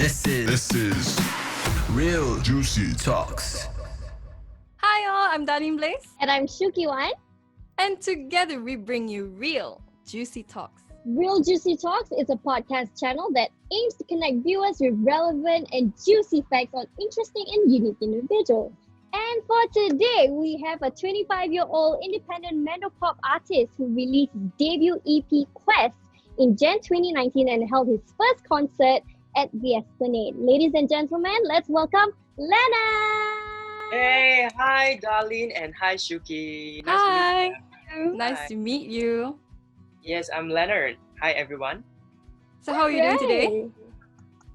This is Real Juicy Talks. Hi all, I'm Lennerd Lim, And I'm Shuki1. and together we bring you Real Juicy Talks. Real Juicy Talks is a podcast channel that aims to connect viewers with relevant and juicy facts on interesting and unique individuals. And for today, we have a 25-year-old independent Mandopop artist who released his debut EP Quest in Jan 2019 and held his first concert at the Esplanade. Ladies and gentlemen, let's welcome Lennerd! Hey, hi Darlene and hi Shuki. Hi, you. nice Hi. to meet you. Yes, I'm Lennerd. Hi everyone. So how are you doing today?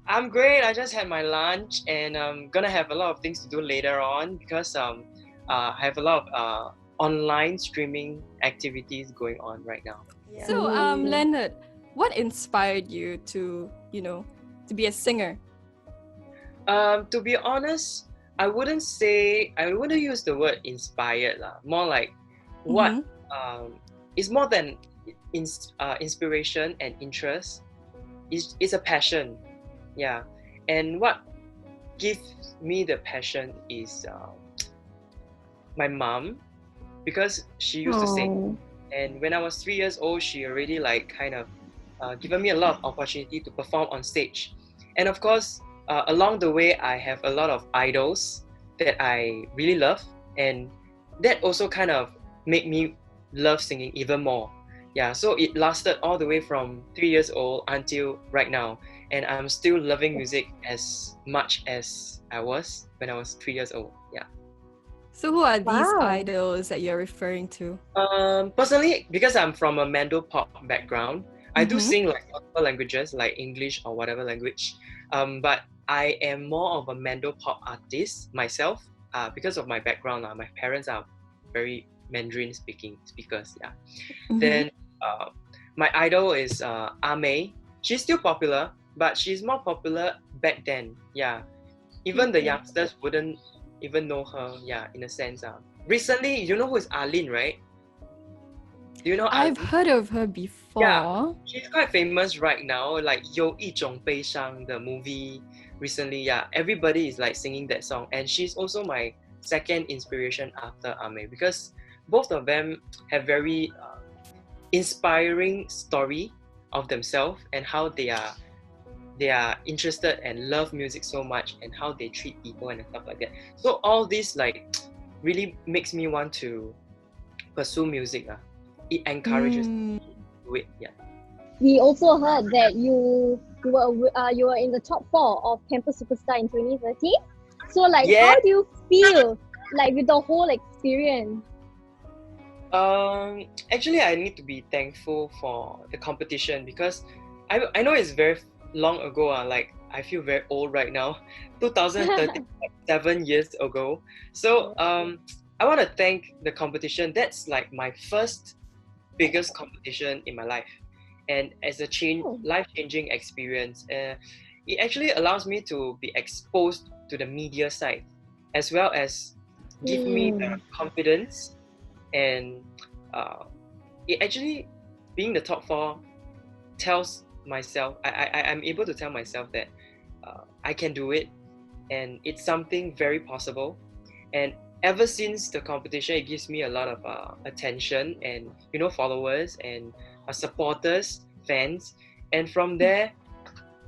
I'm great. I just had my lunch and I'm gonna have a lot of things to do later on because I have a lot of online streaming activities going on right now. So Lennerd, what inspired you to be a singer? To be honest, I wouldn't use the word inspired lah. More like what it's more than inspiration and interest. It's a passion. Yeah, and what gives me the passion is my mom, because she used to sing, and when I was 3 years old, she already given me a lot of opportunity to perform on stage, and of course, along the way, I have a lot of idols that I really love, and that also kind of made me love singing even more. Yeah, so it lasted all the way from 3 years old until right now. And I'm still loving music as much as I was when I was 3 years old. Yeah. So who are these idols that you're referring to? Personally, because I'm from a Mandopop background, I do sing like multiple languages, like English or whatever language. But I am more of a Mandopop artist myself because of my background. My parents are very Mandarin speakers. Yeah. Then my idol is Ame. She's still popular, but she's more popular back then. Yeah, even the youngsters wouldn't even know her. Yeah, in a sense. Recently, you know who is Arlene, right? Do you know? I've heard of her before. Yeah, she's quite famous right now. Like 有一种悲伤 the movie recently. Yeah, everybody is like singing that song, and she's also my second inspiration after Ame, because both of them have very inspiring story of themselves and how they are interested and love music so much and how they treat people and stuff like that. So all this like really makes me want to pursue music. It encourages me to do it. Yeah. We also heard that you were in the top 4 of Campus Superstar in 2013. So how do you feel with the whole experience? Actually, I need to be thankful for the competition because I know it's very long ago. I feel very old right now. 2013, 7 years ago. So I want to thank the competition. That's like my first biggest competition in my life, and as a life-changing experience. It actually allows me to be exposed to the media side, as well as give me the confidence. And it actually, being the top 4 tells myself, I'm able to tell myself that I can do it, and it's something very possible. And ever since the competition, it gives me a lot of attention and followers and supporters, fans. And from there,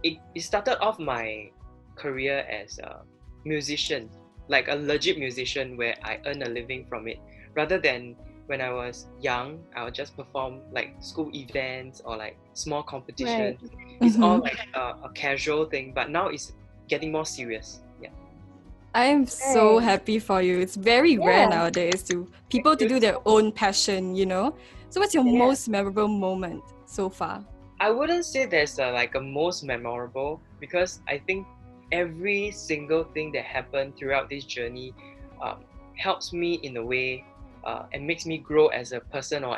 it started off my career as a musician, like a legit musician where I earn a living from it, rather than when I was young, I would just perform like school events or like small competitions. Right. It's all like a casual thing, but now it's getting more serious. Yeah. I am so happy for you. It's very rare nowadays to people to do their own passion, So what's your most memorable moment so far? I wouldn't say there's a most memorable, because I think every single thing that happened throughout this journey helps me in a way and makes me grow as a person or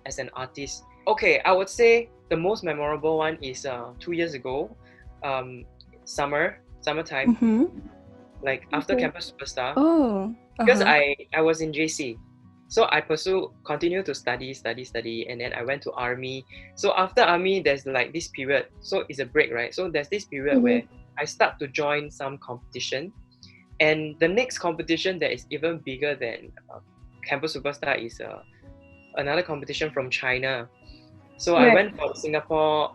as an artist. Okay, I would say the most memorable one is 2 years ago, summertime, after Campus Superstar. Because I was in JC. So I continue to study, and then I went to army. So after army, there's like this period. So it's a break, right? So there's this period where I start to join some competition. And the next competition that is even bigger than Campus Superstar is another competition from China. So I went for the Singapore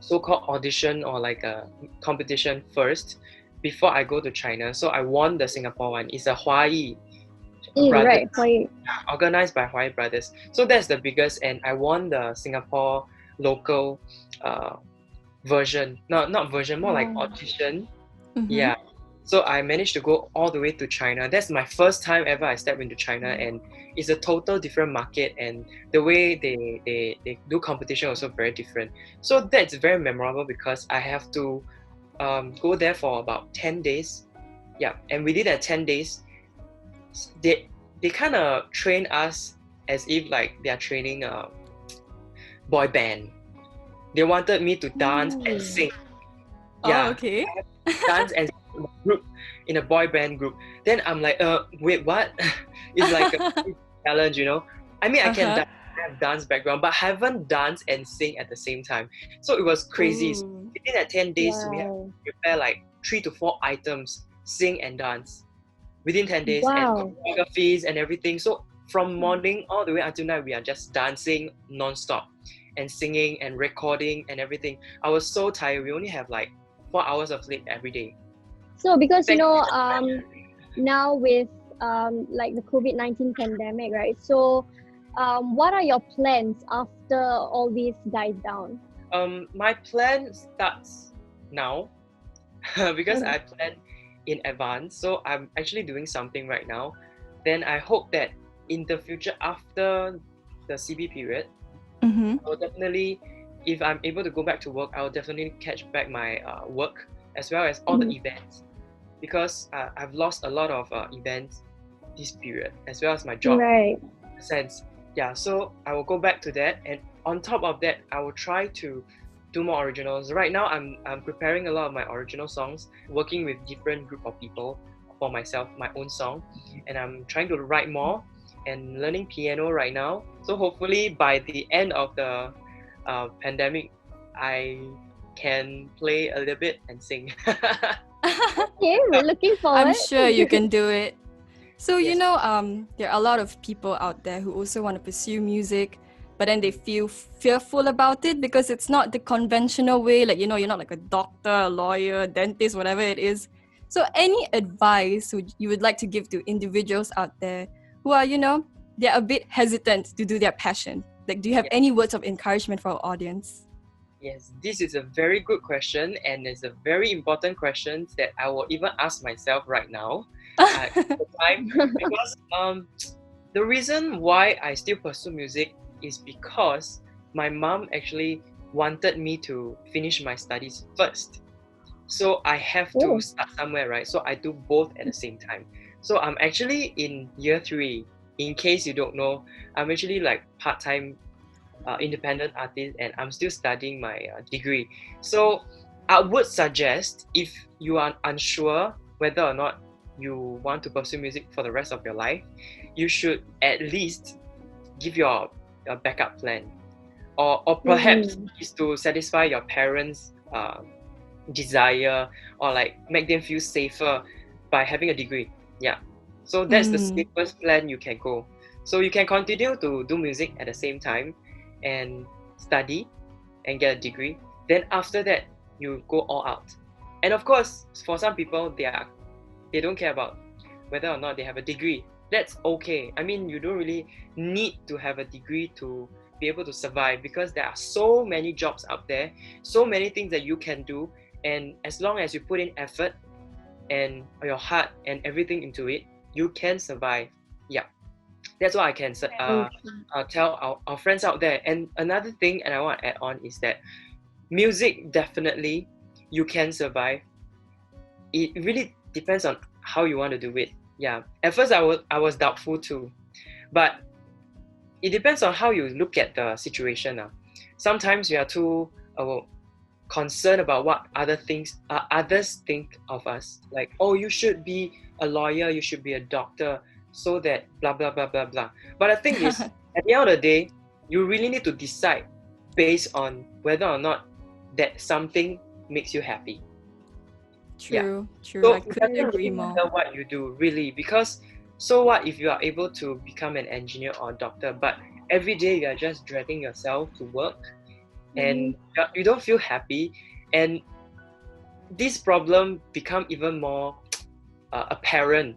so-called audition or like a competition first before I go to China. So I won the Singapore one. It's a Huai brothers, organized by Huai brothers. So that's the biggest, and I won the Singapore local version. Not version, more like audition. Yeah. So I managed to go all the way to China. That's my first time ever I stepped into China, and it's a total different market, and the way they do competition also very different. So that's very memorable because I have to go there for about 10 days. Yeah, and within that 10 days, they kind of train us as if like they are training a boy band. They wanted me to dance and sing. Yeah, okay. dance and sing in a boy band group. Then I'm like, wait, what? It's like a big challenge, you know. I mean, I can have dance background, but I haven't danced and sing at the same time. So it was crazy. So within that 10 days, we have to prepare like 3 to 4 items, sing and dance within 10 days, and choreographies and everything. So from morning all the way until night, we are just dancing non-stop and singing and recording and everything. I was so tired. We only have like 4 hours of sleep every day. So because now with like the COVID-19 pandemic, right? So what are your plans after all this dies down? My plan starts now because I plan in advance. So I'm actually doing something right now. Then I hope that in the future, after the CB period, I will definitely, if I'm able to go back to work, I will definitely catch back my work as well as all the events, because I've lost a lot of events this period as well as my job. Right. In a sense, yeah. So I will go back to that, and on top of that, I will try to do more originals. Right now, I'm preparing a lot of my original songs, working with different group of people for myself, my own song, and I'm trying to write more and learning piano right now. So hopefully by the end of the pandemic, I can play a little bit and sing. Okay, we're looking forward. I'm sure you can do it. So, Yes. you know, there are a lot of people out there who also want to pursue music, but then they feel fearful about it because it's not the conventional way. Like, you know, you're not like a doctor, a lawyer, dentist, whatever it is. So any advice you would like to give to individuals out there who are, you know, they're a bit hesitant to do their passion? Like, do you have any words of encouragement for our audience? Yes, this is a very good question, and it's a very important question that I will even ask myself right now at the time, because the reason why I still pursue music is because my mom actually wanted me to finish my studies first. So I have to start somewhere, right? So I do both at the same time. So I'm actually in year 3. In case you don't know, I'm actually like part-time independent artist, and I'm still studying my degree. So I would suggest, if you are unsure whether or not you want to pursue music for the rest of your life, you should at least give your backup plan, or perhaps is to satisfy your parents' desire, or like make them feel safer by having a degree. Yeah. So that's the safest plan you can go. So you can continue to do music at the same time and study and get a degree. Then after that, you go all out. And of course, for some people, they don't care about whether or not they have a degree. That's okay. I mean, you don't really need to have a degree to be able to survive, because there are so many jobs out there, so many things that you can do. And as long as you put in effort and your heart and everything into it, you can survive. Yeah. That's what I can tell our friends out there. And another thing, and I want to add on, is that music, definitely you can survive. It really depends on how you want to do it. Yeah. At first I was doubtful too, but it depends on how you look at the situation. Sometimes we are too concerned about what others think of us. Like, oh, you should be a lawyer, you should be a doctor, so that blah blah blah blah blah. But the thing is, at the end of the day, you really need to decide based on whether or not that something makes you happy. True. So I it couldn't doesn't agree really more. matter what you do, really, because so what if you are able to become an engineer or a doctor, but every day you are just dragging yourself to work and you don't feel happy, and this problem become even more apparent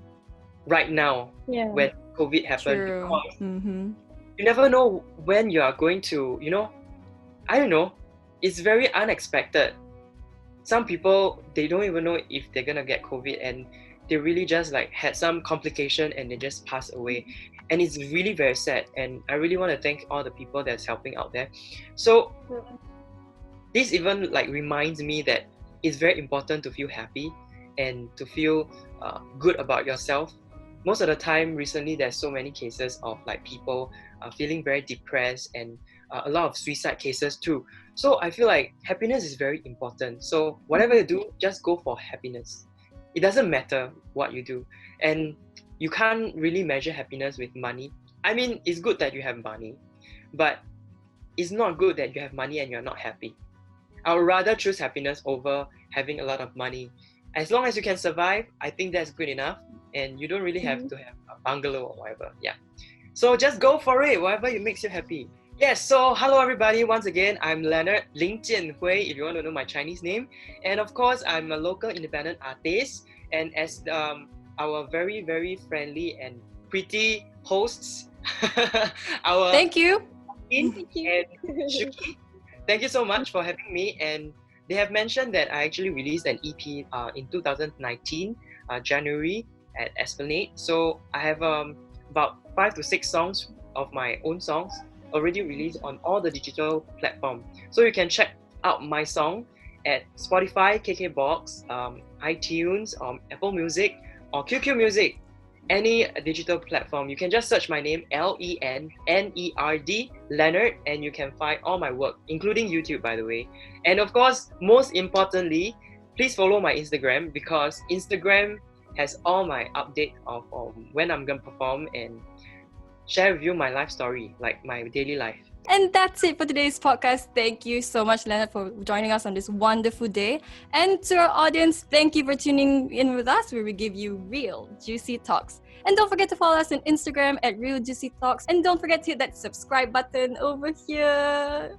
right now Yeah. when COVID happened, True. because Mm-hmm. you never know when you are going to, I don't know, it's very unexpected. Some people, they don't even know if they're gonna get COVID, and they really just like had some complication and they just pass away. And it's really very sad, and I really want to thank all the people that's helping out there. So this even like reminds me that it's very important to feel happy and to feel good about yourself. Most of the time recently, there's so many cases of like people feeling very depressed, and a lot of suicide cases too. So I feel like happiness is very important. So whatever you do, just go for happiness. It doesn't matter what you do, and you can't really measure happiness with money. I mean, it's good that you have money, but it's not good that you have money and you're not happy. I would rather choose happiness over having a lot of money. As long as you can survive, I think that's good enough. And you don't really have to have a bungalow or whatever. Yeah. So just go for it, whatever makes you happy. Yes, so hello everybody. Once again, I'm Lennerd Lim if you want to know my Chinese name. And of course, I'm a local independent artist. And as our very, very friendly and pretty hosts, our Thank you. and Shuki, thank you so much for having me. And they have mentioned that I actually released an EP in 2019, January at Esplanade. So I have about 5 to 6 songs of my own songs already released on all the digital platforms. So you can check out my song at Spotify, KKBox, iTunes, Apple Music, or QQ Music. Any digital platform, you can just search my name, Lennerd, Lennerd, and you can find all my work, including YouTube, by the way. And of course, most importantly, please follow my Instagram, because Instagram has all my update of when I'm gonna perform and share with you my life story, like my daily life. And that's it for today's podcast. Thank you so much, Lennerd, for joining us on this wonderful day. And to our audience, thank you for tuning in with us, where we give you real juicy talks. And don't forget to follow us on Instagram at RealJuicyTalks. And don't forget to hit that subscribe button over here.